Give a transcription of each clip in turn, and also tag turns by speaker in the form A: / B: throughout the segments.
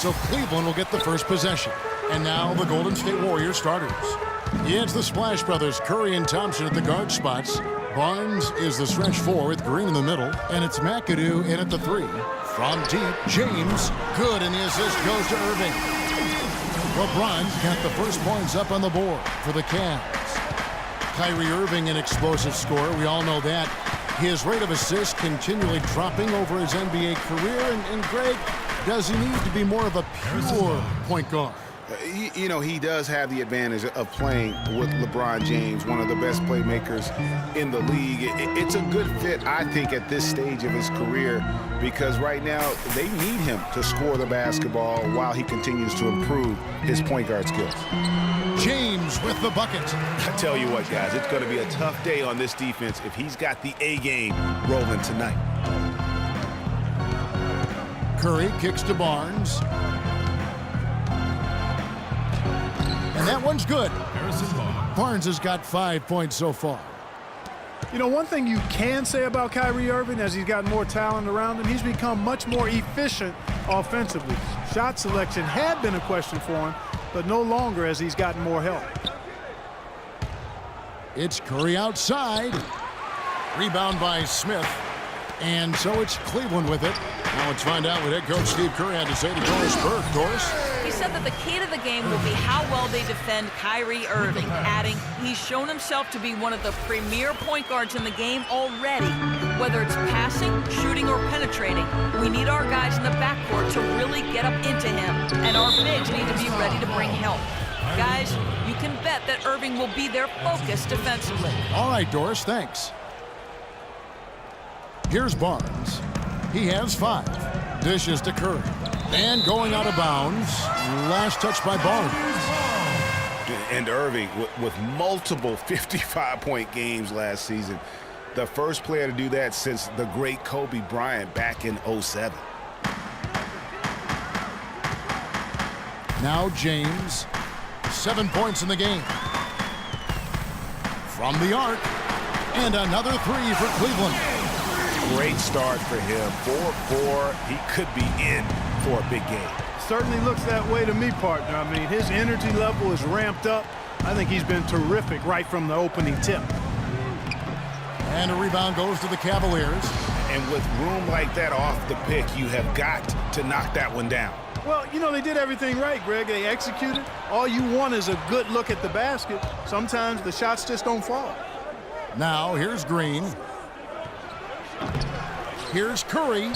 A: so Cleveland will get the first possession. And now the Golden State Warriors starters. It's the Splash Brothers, Curry and Thompson at the guard spots. Barnes is the stretch four with Green in the middle, and it's McAdoo in at the three. From deep, James, good, and the assist goes to Irving. LeBron's got the first points up on the board for the Cavs. Kyrie Irving, an explosive scorer, we all know that. His rate of assists continually dropping over his NBA career, and Greg, does he need to be more of a pure point guard?
B: You know, he does have the advantage of playing with LeBron James, one of the best playmakers in the league. It's a good fit, I think, at this stage of his career, because right now they need him to score the basketball while he continues to improve his point guard skills.
A: James with the bucket.
B: I tell you what, guys, it's going to be a tough day on this defense if he's got the A game rolling tonight.
A: Curry kicks to Barnes. And that one's good. Barnes has got 5 points so far.
C: You know, one thing you can say about Kyrie Irving, as he's got more talent around him, he's become much more efficient offensively. Shot selection had been a question for him, but no longer as he's gotten more help.
A: It's Curry outside. Rebound by Smith. And so it's Cleveland with it. Now let's find out what head coach Steve Kerr had to say to Doris Burke. Doris?
D: He said that the key to the game will be how well they defend Kyrie Irving, adding he's shown himself to be one of the premier point guards in the game already. Whether it's passing, shooting, or penetrating, we need our guys in the backcourt to really get up into him, and our bigs need to be ready to bring help. Guys, you can bet that Irving will be their focus defensively.
A: All right, Doris, thanks. Here's Barnes. He has 5. Dishes to Curry. And going out of bounds. Last touch by Barnes.
B: And Irving, with multiple 55-point games last season, the first player to do that since the great Kobe Bryant back in '07.
A: Now James. 7 points in the game. From the arc. And another 3 for Cleveland.
B: Great start for him. 4-4. He could be in for a big game.
C: Certainly looks that way to me, partner. I mean, his energy level is ramped up. I think he's been terrific right from the opening tip.
A: And a rebound goes to the Cavaliers.
B: And with room like that off the pick, you have got to knock that one down.
C: Well, you know, they did everything right, Greg. They executed. All you want is a good look at the basket. Sometimes the shots just don't fall.
A: Now here's Green. Here's Curry.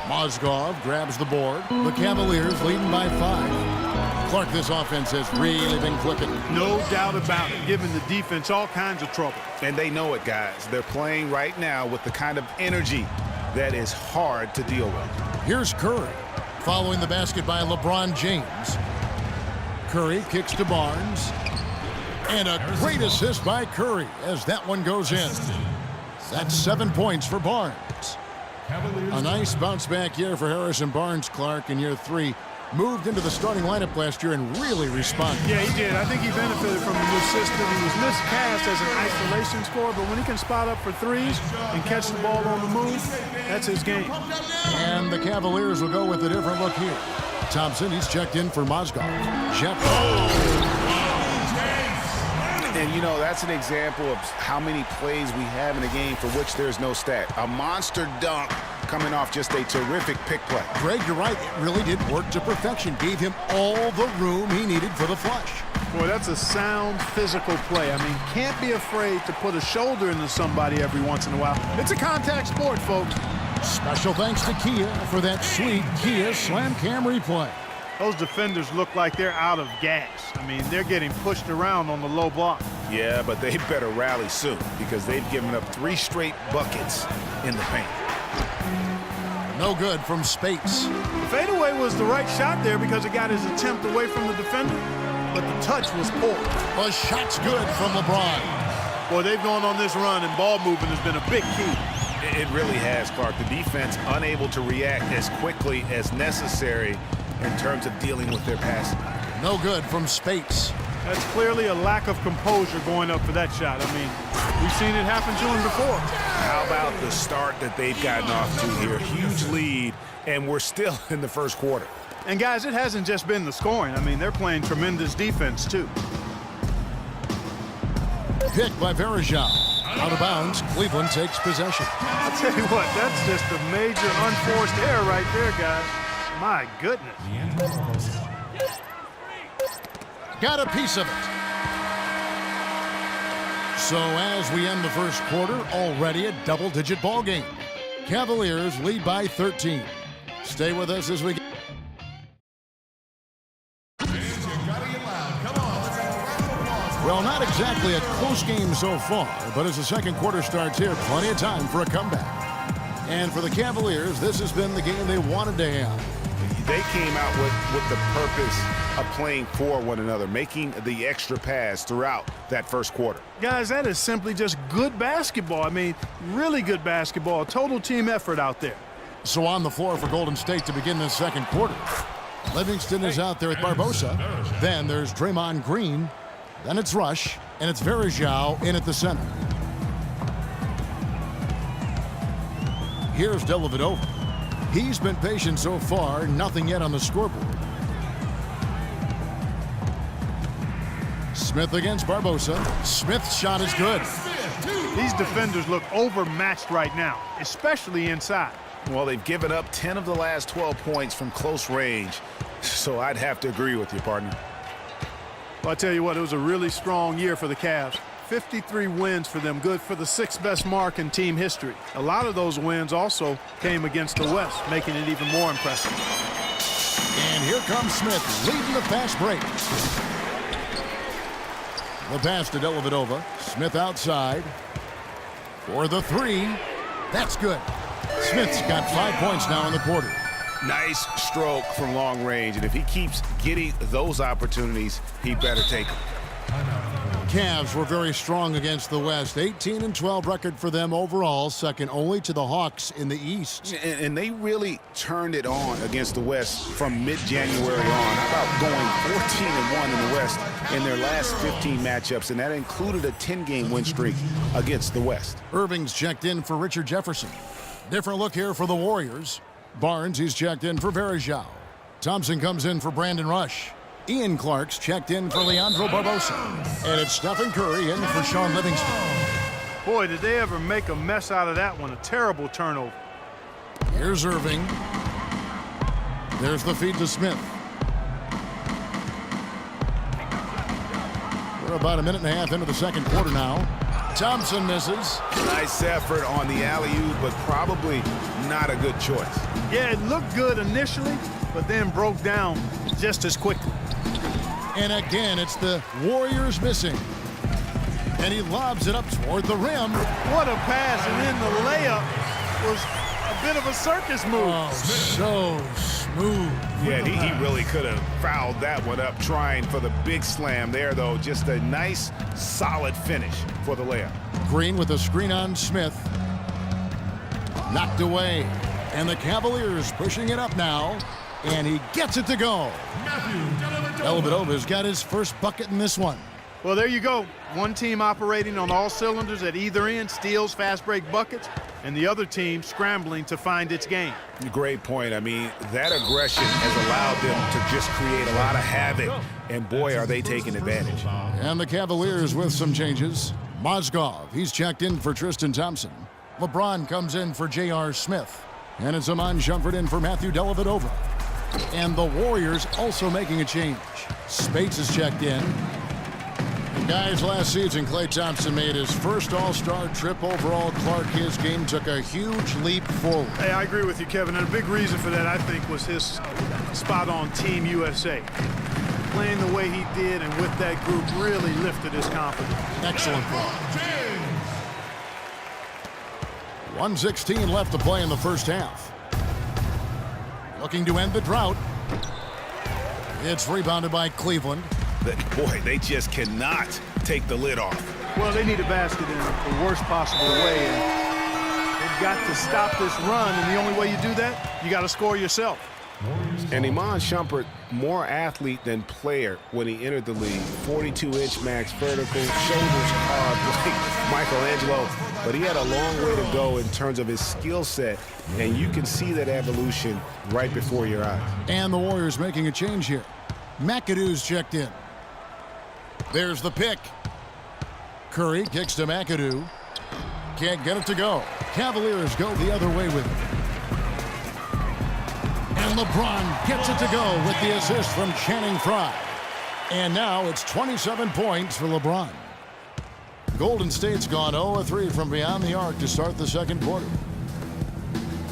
A: Mozgov grabs the board. The Cavaliers leading by 5. Clark, this offense has really been clicking.
C: No doubt about it, giving the defense all kinds of trouble.
B: And they know it, guys. They're playing right now with the kind of energy that is hard to deal with.
A: Here's Curry. Following the basket by LeBron James. Curry kicks to Barnes. And a great assist by Curry as that one goes in. That's 7 points for Barnes. A nice bounce back year for Harrison Barnes, Clark, in year 3. Moved into the starting lineup last year and really responded.
C: Yeah, he did. I think he benefited from the new system. He was miscast as an isolation scorer, but when he can spot up for threes and catch the ball on the move, that's his game.
A: And the Cavaliers will go with a different look here. Thompson, he's checked in for Mozgov.
B: And, you know, that's an example of how many plays we have in a game for which there's no stat. A monster dunk coming off just a terrific pick play.
A: Greg, you're right. It really did work to perfection. Gave him all the room he needed for the flush.
C: Boy, that's a sound physical play. I mean, can't be afraid to put a shoulder into somebody every once in a while. It's a contact sport, folks.
A: Special thanks to Kia for that sweet Kia Slam Cam replay.
C: Those defenders look like they're out of gas. I mean, they're getting pushed around on the low block.
B: Yeah, but they better rally soon because they've given up 3 straight buckets in the paint.
A: No good from space.
C: The fadeaway was the right shot there because it got his attempt away from the defender, but the touch was poor.
A: The shot's good from LeBron.
C: Boy, they've gone on this run, and ball movement has been a big key.
B: It really has, Clark. The defense unable to react as quickly as necessary in terms of dealing with their passing.
A: No good from space.
C: That's clearly a lack of composure going up for that shot. I mean, we've seen it happen to him before.
B: How about the start that they've gotten off to here? Huge lead, and we're still in the first quarter.
C: And guys, it hasn't just been the scoring. I mean, they're playing tremendous defense too.
A: Picked by Verajao. Out of bounds, Cleveland takes possession.
C: I'll tell you what, that's just a major unforced error right there, guys. My goodness.
A: Got a piece of it. So as we end the first quarter, already a double-digit ball game. Cavaliers lead by 13. Stay with us as we get... Well, not exactly a close game so far, but as the second quarter starts here, plenty of time for a comeback. And for the Cavaliers, this has been the game they wanted to have.
B: They came out with the purpose of playing for one another, making the extra pass throughout that first quarter.
C: Guys, that is simply just good basketball. I mean, really good basketball, a total team effort out there.
A: So on the floor for Golden State to begin this second quarter. Livingston is out there with Barbosa. Then there's Draymond Green. Then it's Rush, and it's Verajao in at the center. Here's Dellavedova. He's been patient so far, nothing yet on the scoreboard. Smith against Barbosa. Smith's shot is good.
C: These defenders look overmatched right now, especially inside.
B: Well, they've given up 10 of the last 12 points from close range, so I'd have to agree with you, partner.
C: Well, I tell you what, it was a really strong year for the Cavs. 53 wins for them, good for the 6th best mark in team history. A lot of those wins also came against the West, making it even more impressive.
A: And here comes Smith, leading the fast break. The pass to Dellavedova. Smith outside for the three. That's good. Smith's got 5 points now in the quarter.
B: Nice stroke from long range, and if he keeps getting those opportunities, he better take them.
A: Cavs were very strong against the West. 18-12 record for them overall, second only to the Hawks in the East.
B: And they really turned it on against the West from mid-January on. How about going 14-1 in the West in their last 15 matchups, and that included a 10-game win streak against the West.
A: Irving's checked in for Richard Jefferson. Different look here for the Warriors. Barnes, he's checked in for Verajao. Thompson comes in for Brandon Rush. Ian Clark's checked in for Leandro Barbosa. And it's Stephen Curry in for Sean Livingston.
C: Boy, did they ever make a mess out of that one. A terrible turnover.
A: Here's Irving. There's the feed to Smith. We're about a minute and a half into the second quarter now. Thompson misses.
B: Nice effort on the alley-oop, but probably not a good choice.
C: Yeah, it looked good initially, but then broke down just as quickly.
A: And again, it's the Warriors missing. And he lobs it up toward the rim.
C: What a pass, and then the layup was a bit of a circus move.
A: Oh, so smooth.
B: Yeah, he really could have fouled that one up trying for the big slam there, though. Just a nice, solid finish for the layup.
A: Green with a screen on Smith. Knocked away. And the Cavaliers pushing it up now. And he gets it to go. Dellavedova's got his first bucket in this one.
C: Well, there you go. One team operating on all cylinders at either end, steals, fast break buckets, and the other team scrambling to find its game.
B: Great point. I mean, that aggression has allowed them to just create a lot of havoc, and boy, are they taking advantage.
A: And the Cavaliers with some changes. Mozgov, he's checked in for Tristan Thompson. LeBron comes in for J.R. Smith. And it's Iman Shumpert in for Matthew Dellavedova. And the Warriors also making a change. Spates is checked in. Guys, last season, Klay Thompson made his first All-Star trip overall. Clark, his game took a huge leap forward.
C: Hey, I agree with you, Kevin. And a big reason for that, I think, was his spot on Team USA. Playing the way he did and with that group really lifted his confidence.
A: Excellent play. 1:16 left to play in the first half. Looking to end the drought. It's rebounded by Cleveland.
B: Boy, they just cannot take the lid off.
C: Well, they need a basket in the worst possible way. And they've got to stop this run, and the only way you do that, you got to score yourself.
B: And Iman Shumpert, more athlete than player when he entered the league. 42-inch max vertical, shoulders carved like Michelangelo. but he had a long way to go in terms of his skill set, and you can see that evolution right before your eyes.
A: And the Warriors making a change here. McAdoo's checked in. There's the pick. Curry kicks to McAdoo. Can't get it to go. Cavaliers go the other way with it. And LeBron gets it to go with the assist from Channing Frye. And now it's 27 points for LeBron. Golden State's gone 0-3 from beyond the arc to start the second quarter.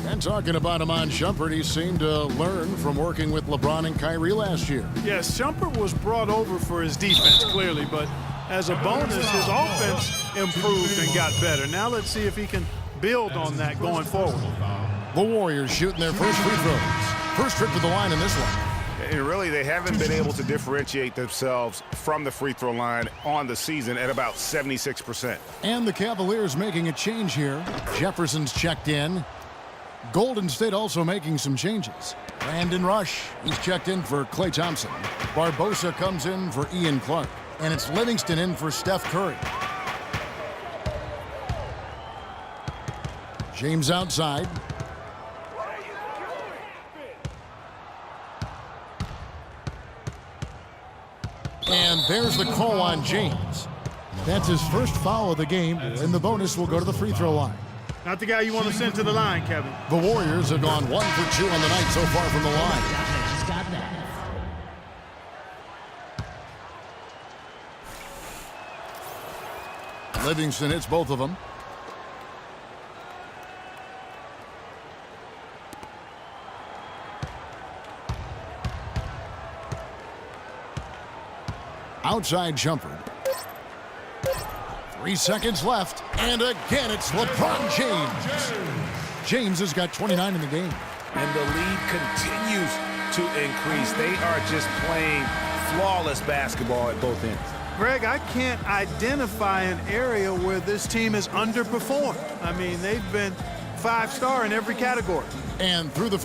A: And talking about Iman Shumpert, he seemed to learn from working with LeBron and Kyrie last year.
C: Yes, Shumpert was brought over for his defense, clearly, but as a bonus, his offense improved and got better. Now let's see if he can build on that going forward.
A: The Warriors shooting their first free throws. First trip to the line in this one.
B: And really, they haven't been able to differentiate themselves from the free throw line on the season at about 76%.
A: And the Cavaliers making a change here. Jefferson's checked in. Golden State also making some changes. Brandon Rush, he's checked in for Klay Thompson. Barbosa comes in for Ian Clark. And it's Livingston in for Steph Curry. James outside. And there's the call on James. That's his first foul of the game, and the bonus will go to the free throw line.
C: Not the guy you want to send to the line, Kevin.
A: The Warriors have gone 1 for 2 on the night so far from the line. Livingston hits both of them. Outside Shumpert. 3 seconds left. And again, it's LeBron James. James has got 29 in the game.
B: And the lead continues to increase. They are just playing flawless basketball at both ends.
C: Greg, I can't identify an area where this team has underperformed. I mean, they've been 5-star in every category.
A: And through the